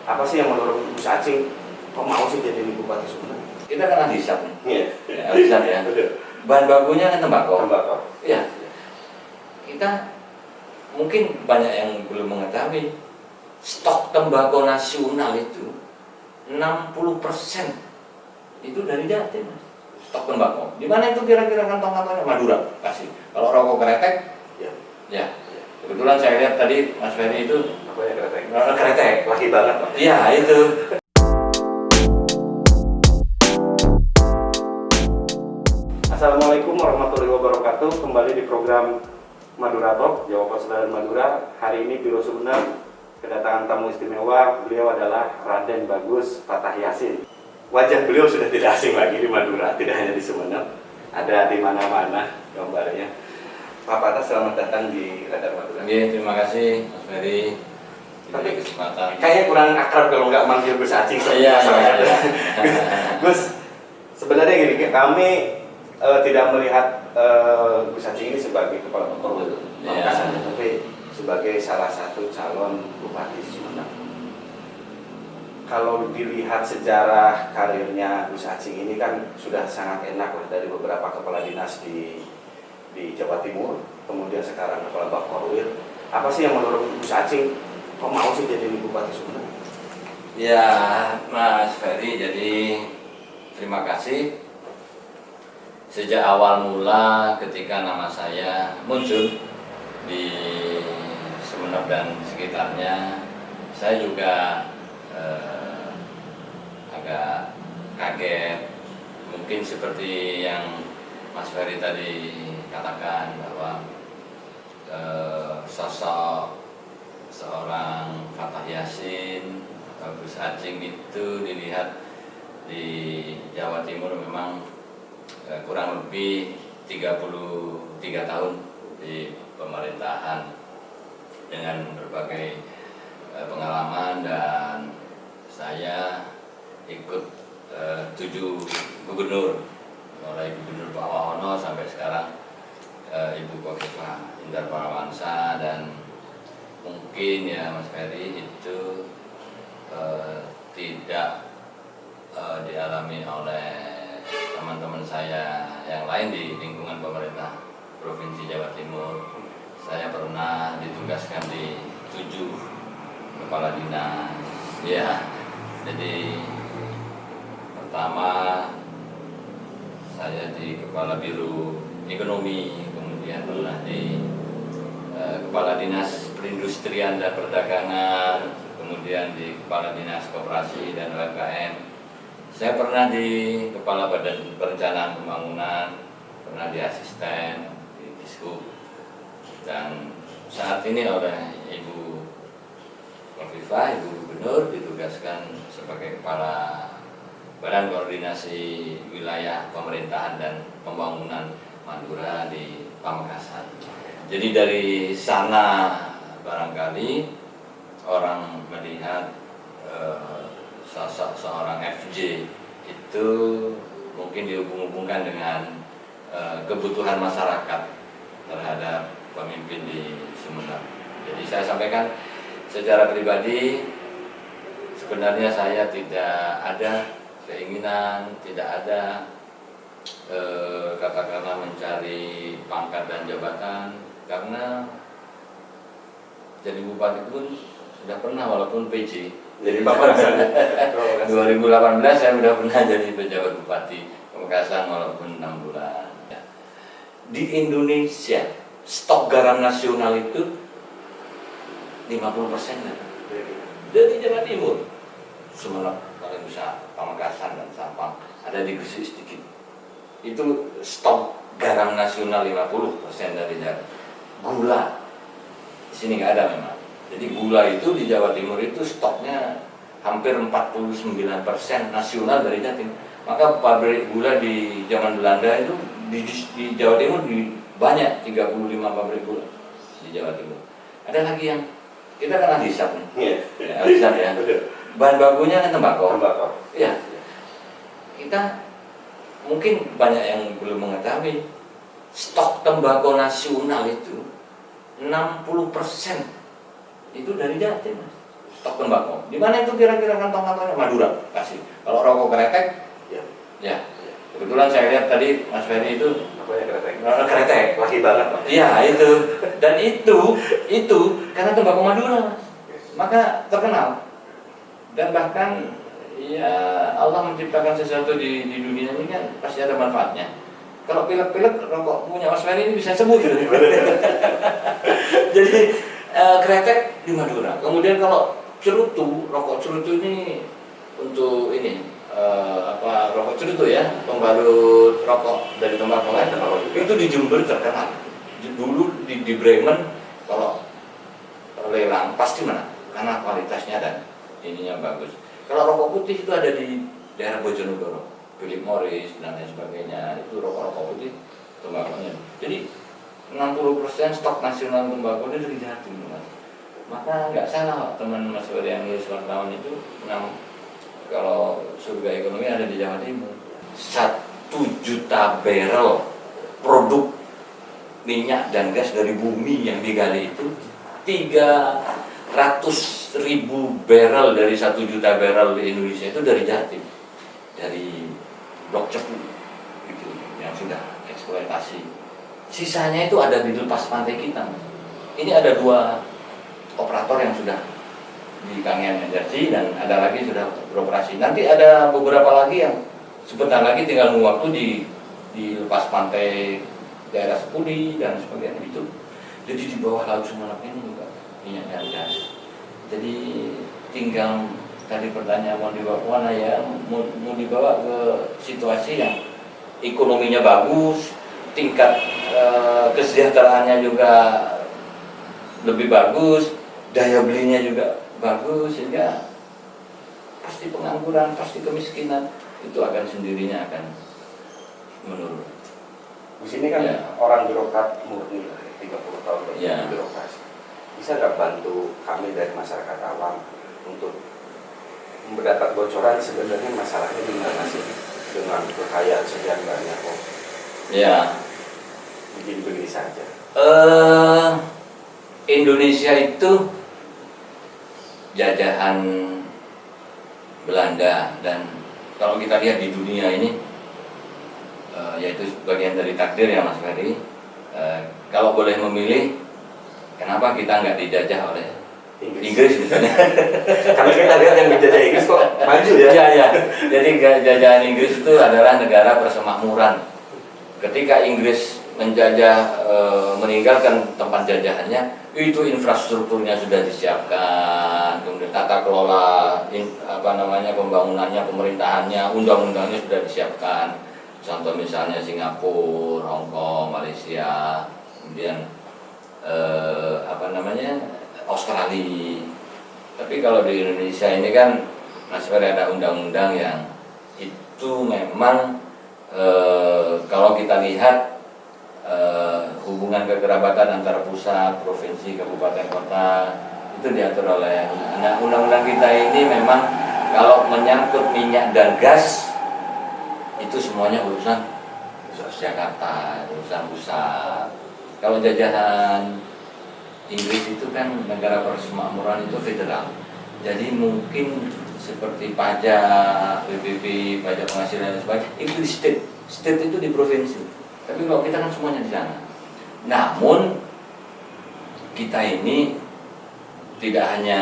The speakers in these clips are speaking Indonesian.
Apa sih yang menurut Gus Acing kok mau sih jadi Bupati Sumeneb? Kita kan hisap nih. Iya. Ya, hisap ya. Bahan bakunya kan tembakau. Tembakau. Iya. Kita mungkin banyak yang belum mengetahui stok tembakau nasional itu 60% itu dari Jatim. Stok tembakau. Di mana itu kira-kira kantong-kantongnya? Madura kasih. Kalau rokok kretek, ya. Kebetulan saya lihat tadi Mas Ferry itu Apa ya kretek? Kretek. Laki banget, Pak. Iya, itu. Assalamualaikum warahmatullahi wabarakatuh. Kembali di program Madura Talk, Jawa Pos dan Madura. Hari ini Biro Sumeneb kedatangan tamu istimewa. Beliau adalah Raden Bagus Fatah Yasin. Wajah beliau sudah tidak asing lagi di Madura, tidak hanya di Sumeneb, ada di mana-mana gambarnya. Pak Fatah, selamat datang di Radar Madura. Iya, terima kasih Mas Ferry. Tapi Kesempatan. kayaknya kurang akrab kalau nggak manggil Gus Acing. Iya. Gus, sebenarnya gini, kami tidak melihat Gus Acing ini sebagai kepala Bupati Pamekasan, tapi sebagai salah satu calon Bupati Sumeneb. Kalau dilihat sejarah karirnya Gus Acing ini kan sudah sangat enak lah, dari beberapa kepala dinas di Jawa Timur, kemudian sekarang kepala Bapkorwil. Apa sih yang menurut Gus Acing kok mau sih jadi Bupati Sumeneb? Ya, Mas Ferry, jadi terima kasih. Sejak awal mula ketika nama saya muncul di Sumeneb dan sekitarnya, saya juga agak kaget. Mungkin seperti yang Mas Ferry tadi katakan bahwa sosok seorang Fatah Yasin atau Gus Acing itu dilihat di Jawa Timur memang kurang lebih 33 tahun di pemerintahan dengan berbagai pengalaman, dan saya ikut 7 gubernur, mulai Gubernur Pak Wahono sampai sekarang Ibu Khofifah Indar Parawansa. Dan mungkin ya Mas Ferry itu tidak dialami oleh teman-teman saya yang lain di lingkungan pemerintah Provinsi Jawa Timur. Saya pernah ditugaskan di 7 kepala dinas. Ya, jadi pertama saya di Kepala Biro Ekonomi, kemudian pernah di Kepala Dinas Perindustrian dan Perdagangan, kemudian di Kepala Dinas Koperasi dan UMKM. Saya pernah di Kepala Badan Perencanaan Pembangunan, pernah di asisten di Dishub, dan saat ini oleh Ibu Khofifah, Ibu Gubernur, ditugaskan sebagai Kepala Badan Koordinasi Wilayah Pemerintahan dan Pembangunan Madura di Pamekasan. Jadi dari sana barangkali orang melihat sosok seorang FJ itu mungkin dihubung-hubungkan dengan kebutuhan masyarakat terhadap pemimpin di Sumeneb. Jadi saya sampaikan secara pribadi, sebenarnya saya tidak ada keinginan, tidak ada katakanlah mencari pangkat dan jabatan, karena jadi bupati pun sudah pernah, walaupun PJ. Jadi Bapak 2018 saya sudah pernah jadi pejabat bupati Pamekasan walaupun 6 bulan. Di Indonesia stok garam nasional itu 50% dari Jawa Timur. Sumeneb paling besar, Pamekasan dan Sampang, ada di Gresik sedikit. Itu stok garam nasional 50% dari Jawa. Gula di sini nggak ada memang. Jadi gula itu di Jawa Timur itu stoknya hampir 49% nasional dari Jatim. Maka pabrik gula di zaman Belanda itu di Jawa Timur banyak 35 pabrik gula di Jawa Timur. Ada lagi yang kita kan hisap nih. Iya. Hisap ya. Bahan bakunya kan tembakau. Iya. Kita mungkin banyak yang belum mengetahui stok tembakau nasional itu 60% itu dari Jatim. stok tembakau. Di mana itu kira-kira kantong-kantongnya? Madura kasih. Kalau rokok kretek, ya. Kebetulan saya lihat tadi Mas Ferry itu Apa ya kretek? Kretek. Laki banget Pak. Iya itu. Dan itu karena tembakau Madura, Mas. Maka terkenal. Dan bahkan ya Allah menciptakan sesuatu di dunia ini kan pasti ada manfaatnya. Kalau pilek-pilek rokok punya Mas Ferry ini bisa sembuh gitu. Jadi kretek di Madura. Kemudian kalau cerutu, rokok cerutu ini untuk ini rokok cerutu ya, pembalut rokok dari tembakau kan. Itu di Jember terkenal. Dulu di Bremen kalau lelang pasti menang karena kualitasnya dan ininya bagus. Kalau rokok putih itu ada di daerah Bojonegoro, Philip Morris dan lain sebagainya, itu rokok-rokok putih tembakunya. Jadi 60% stok nasional tembakau itu dari Jatim, Mas. Maka nggak salah teman Mas Ferry yang wartawan itu kalau surga ekonomi ada di Jawa Timur. 1 juta barrel produk minyak dan gas dari bumi yang digali itu 300.000 barrel dari 1 juta barrel di Indonesia itu dari Jatim, dari Blok Cepu gitu, yang sudah eksploitasi. Sisanya itu ada di lepas pantai kita. Ini ada 2 operator yang sudah di Kangen Energi dan ada lagi sudah beroperasi. Nanti ada beberapa lagi yang sebentar lagi tinggal nunggu waktu di lepas pantai daerah Sepudi dan sebagainya itu. Jadi di bawah laut Sumeneb ini juga minyak dan gas. Jadi tinggal tadi pertanyaan mau dibawa ke mana ya, mau dibawa ke situasi yang ekonominya bagus, tingkat kesejahteraannya juga lebih bagus, daya belinya juga bagus, sehingga pasti pengangguran, pasti kemiskinan itu akan sendirinya akan menurun. Di sini kan orang birokrat murni 30 tahun di birokrasi. Bisa nggak bantu kami dari masyarakat awam untuk mendapat bocoran sebenarnya masalahnya di mana sih dengan kekayaan sekian banyak kok? Ya. Begini saja. Indonesia itu jajahan Belanda dan kalau kita lihat di dunia ini yaitu bagian dari takdir ya Mas Ferry. Kalau boleh memilih, kenapa kita nggak dijajah oleh Inggris misalnya? Karena kita lihat yang dijajah Inggris kok maju ya. Iya. Jadi jajahan Inggris itu adalah negara persemakmuran. Ketika Inggris menjajah, meninggalkan tempat jajahannya, itu infrastrukturnya sudah disiapkan, kemudian tata kelola pembangunannya, pemerintahannya, undang-undangnya sudah disiapkan. Contoh misalnya Singapura, Hong Kong, Malaysia, kemudian Australia. Tapi kalau di Indonesia ini kan masih ada undang-undang yang itu memang kalau kita lihat hubungan kekerabatan antara pusat, provinsi, kabupaten, kota itu diatur oleh undang-undang kita ini. Memang kalau menyangkut minyak dan gas itu semuanya urusan Jakarta, urusan pusat. Kalau jajahan Inggris itu kan negara persemakmuran itu federal. Jadi mungkin seperti pajak, PBB, pajak penghasilan dan sebagainya itu di state. State itu di provinsi. Tapi kalau kita kan semuanya di sana. Namun kita ini tidak hanya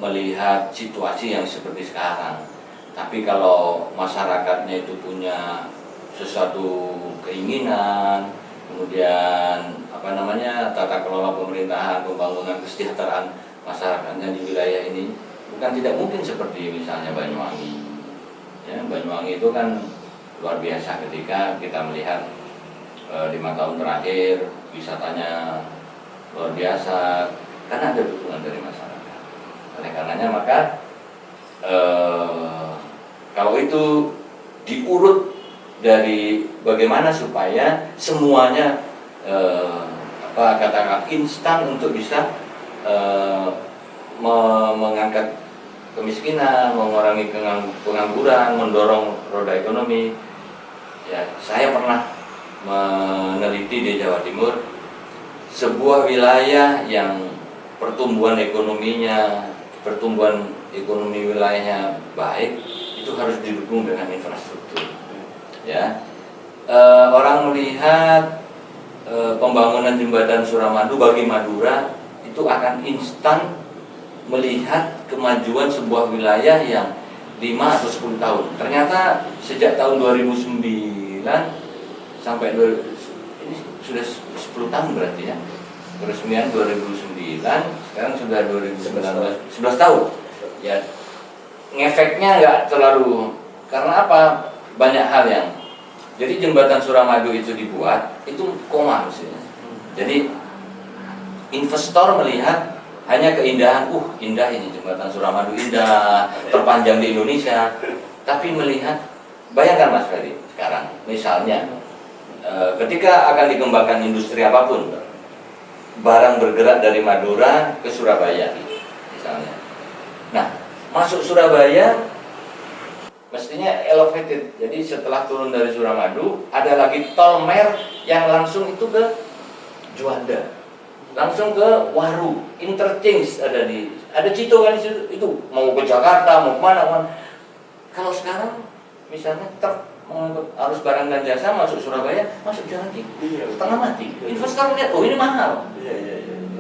melihat situasi yang seperti sekarang. Tapi kalau masyarakatnya itu punya sesuatu keinginan, kemudian tata kelola pemerintahan, pembangunan kesejahteraan masyarakatnya di wilayah ini bukan tidak mungkin seperti misalnya Banyuwangi. Ya, Banyuwangi itu kan luar biasa ketika kita melihat 5 tahun terakhir wisatanya luar biasa karena ada dukungan dari masyarakat. Oleh karenanya maka kalau itu diurut dari bagaimana supaya semuanya katakan instan untuk bisa mengangkat kemiskinan, mengurangi pengangguran, mendorong roda ekonomi. Ya, saya pernah meneliti di Jawa Timur sebuah wilayah yang pertumbuhan ekonominya, pertumbuhan ekonomi wilayahnya baik, itu harus didukung dengan infrastruktur. Ya, orang melihat pembangunan jembatan Suramadu bagi Madura itu akan instan melihat kemajuan sebuah wilayah yang 5 atau 10 tahun. Ternyata sejak tahun 2009 sampai ini sudah 10 tahun berarti ya. 2009, sekarang sudah 2019, 11 tahun. Ya, ngefeknya nggak terlalu, karena apa? Banyak hal yang. Jadi jembatan Suramadu itu dibuat, itu koma maksudnya. Jadi investor melihat hanya keindahan, indah ini jembatan Suramadu, indah, terpanjang di Indonesia. Tapi melihat, bayangkan Mas Ferry, sekarang misalnya ketika akan dikembangkan industri apapun, barang bergerak dari Madura ke Surabaya misalnya. Nah, masuk Surabaya mestinya elevated. Jadi setelah turun dari Suramadu, ada lagi tol Mer yang langsung itu ke Juanda, langsung ke Waru, interchange ada Cito kan di situ. Itu mau ke Jakarta, mau kemana. Kalau sekarang misalnya mengangkut arus barang dan jasa masuk Surabaya, masuk jalan setengah mati. Investor lihat, ini mahal.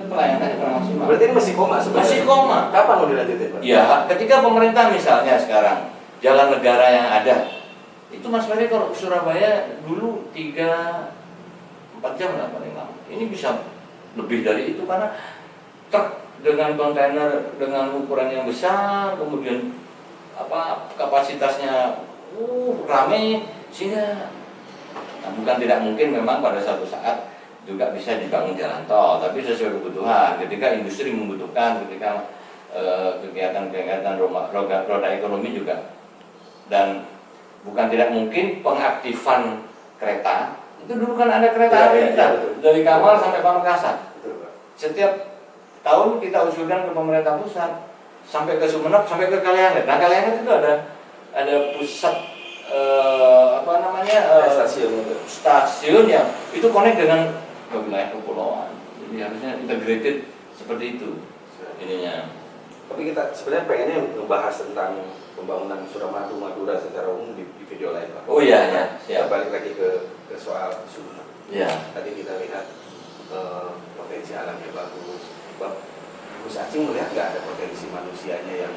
Pelayanannya kurang maksimal. Berarti ini masih koma sebenarnya? Masih koma. Kapan mau dilanjutin, Pak? Ya, ketika pemerintah misalnya sekarang jalan negara yang ada, itu Mas Ferry kalau Surabaya dulu 3-4 jam lah paling lama. Ini bisa lebih dari itu karena truk dengan kontainer dengan ukuran yang besar, kemudian kapasitasnya rame, sehingga bukan tidak mungkin memang pada suatu saat juga bisa dibangun jalan tol, tapi sesuai kebutuhan. Ketika industri membutuhkan, ketika kegiatan-kegiatan roda ekonomi juga, dan bukan tidak mungkin pengaktifan kereta. Itu dulu kan ada kereta api dari Kamal sampai Pamekasan. Setiap tahun kita usulkan ke pemerintah pusat sampai ke Sumeneb, sampai ke Kalianget. Nah, Kalianget itu ada pusat stasiun yang itu connect dengan wilayah kepulauan. Jadi harusnya integrated seperti itu ininya. Tapi kita sebenarnya pengennya membahas tentang pembangunan Suramadu Madura secara umum di video lain, Pak. Oh iya, ya, siap. Balik lagi ke soal Sumeneb. Ya. Tadi kita lihat potensi alamnya bagus. Gus Acing melihat nggak ada potensi manusianya yang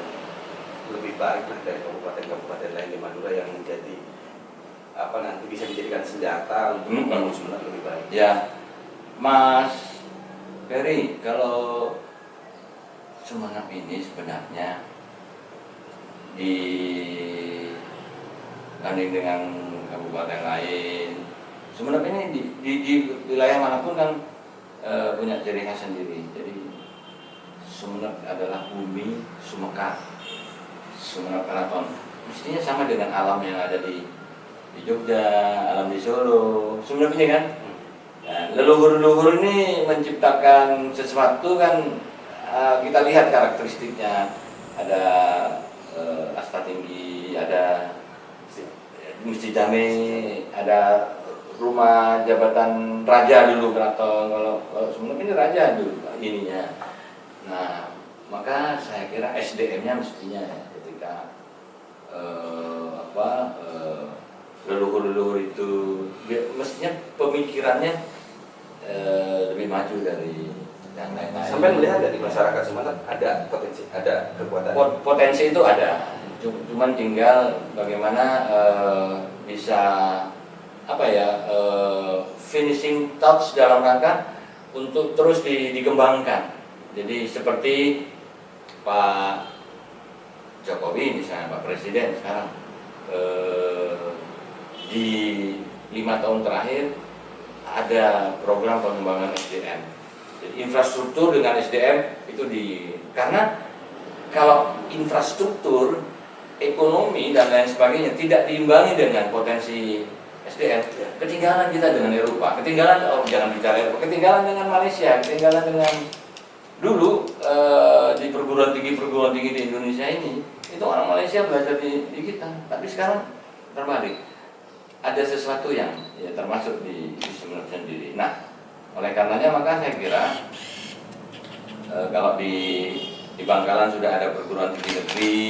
lebih baik lah dari kabupaten-kabupaten lain di Madura yang menjadi nanti bisa dijadikan senjata untuk membangun Sumeneb lebih baik. Ya, Mas Ferry, kalau Sumeneb ini sebenarnya dibanding dengan kabupaten lain, Sumeneb ini di wilayah manapun kan punya ciri khas sendiri. Jadi Sumeneb adalah bumi Sumeka, Sumeneb Keraton. Mestinya sama dengan alam yang ada di Jogja, alam di Solo. Sumeneb ini kan, nah, leluhur-leluhur ini menciptakan sesuatu kan. Kita lihat karakteristiknya, ada asta tinggi, ada Masjid Jame, ada rumah jabatan raja dulu keraton. Kalau Sumeneb ini raja dulu ininya. Nah, maka saya kira SDM-nya mestinya ketika leluhur-leluhur itu mestinya pemikirannya lebih maju dari yang lain-lain. Sampai melihat dari masyarakat Sumeneb ada potensi, ada kekuatan. Potensi itu ada, cuman tinggal bagaimana bisa finishing touch dalam rangka untuk terus dikembangkan. Jadi seperti Pak Jokowi misalnya, Pak Presiden sekarang di 5 tahun terakhir ada program pengembangan SDM. Jadi infrastruktur dengan SDM itu karena kalau infrastruktur, ekonomi dan lain sebagainya tidak diimbangi dengan potensi SDM, ketinggalan kita dengan Eropa, ketinggalan jangan bicara Eropa, ketinggalan dengan Malaysia, ketinggalan dengan dulu di perguruan tinggi di Indonesia ini, itu orang Malaysia belajar di kita, tapi sekarang terbalik. Ada sesuatu yang termasuk di Sumeneb sendiri. Nah, oleh karenanya maka saya kira kalau di Bangkalan sudah ada perguruan tinggi negeri,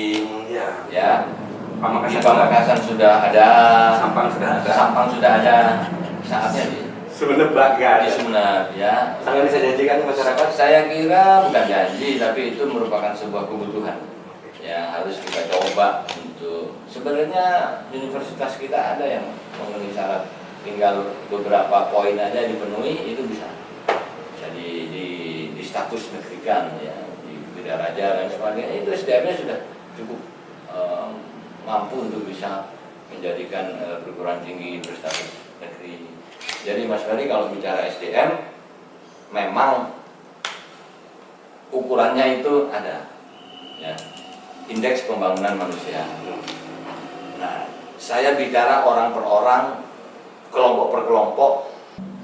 Ya. ya. Di Pamekasan Pamekasan sudah ada, Sampang sudah ada. Sampang sudah ada, saatnya di Sumeneb nggak di ada. Sumeneb, ya. Sangat bisa janjikan ke masyarakat. Saya kira bukan janji, tapi itu merupakan sebuah kebutuhan yang harus kita coba untuk. Sebenarnya universitas kita ada yang memenuhi syarat, tinggal beberapa poin aja dipenuhi, itu bisa di status negerikan, ya, di Bidang Raja dan sebagainya. Itu SDM-nya sudah cukup mampu untuk bisa menjadikan perguruan tinggi berstatus negeri. Jadi Mas Ferry, kalau bicara SDM, memang ukurannya itu ada, ya, indeks pembangunan manusia. Nah, saya bicara orang per orang, kelompok per kelompok,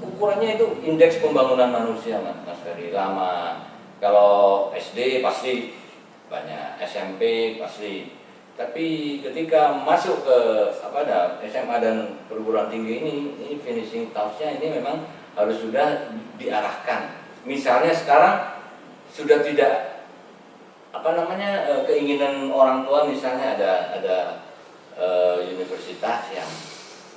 ukurannya itu indeks pembangunan manusia, Mas Ferry. Lama. Kalau SD pasti banyak, SMP pasti. Tapi ketika masuk ke SMA dan perguruan tinggi ini finishing touch-nya ini memang harus sudah diarahkan. Misalnya sekarang sudah tidak keinginan orang tua, misalnya ada universitas yang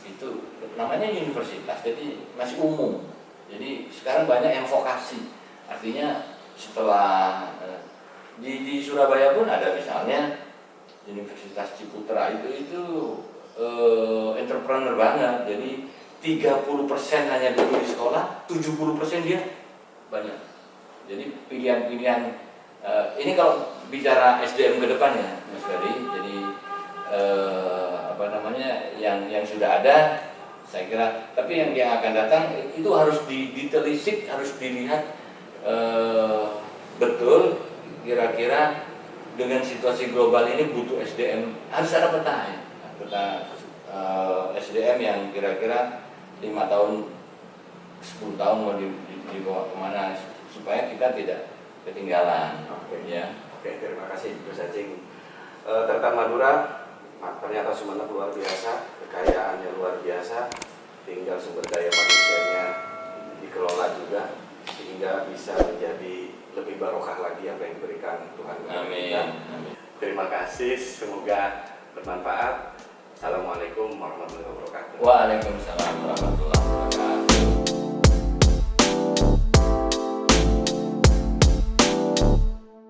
itu namanya universitas, jadi masih umum. Jadi sekarang banyak yang vokasi. Artinya setelah di Surabaya pun ada misalnya Universitas Ciputra itu entrepreneur banget. Jadi 30% hanya dulu di sekolah, 70% dia banyak. Jadi pilihan-pilihan ini kalau bicara SDM ke depan, ya Mas Ferry. Jadi yang sudah ada, saya kira. Tapi yang akan datang itu harus ditelisik, harus dilihat betul kira-kira dengan situasi global ini butuh SDM, harus ada peta, ya. Peta SDM yang kira-kira 5 tahun, 10 tahun mau dibawa kemana supaya kita tidak ketinggalan. Oke. Ya. Oke, terima kasih Gus Acing. Tentang Madura, ternyata Sumeneb luar biasa, kekayaannya luar biasa, tinggal sumber daya manusianya dikelola juga sehingga bisa menjadi lebih barokah lagi apa yang diberikan Tuhan kepada kita. Amin. Terima kasih, semoga bermanfaat. Assalamualaikum warahmatullahi wabarakatuh. Waalaikumsalam warahmatullahi wabarakatuh.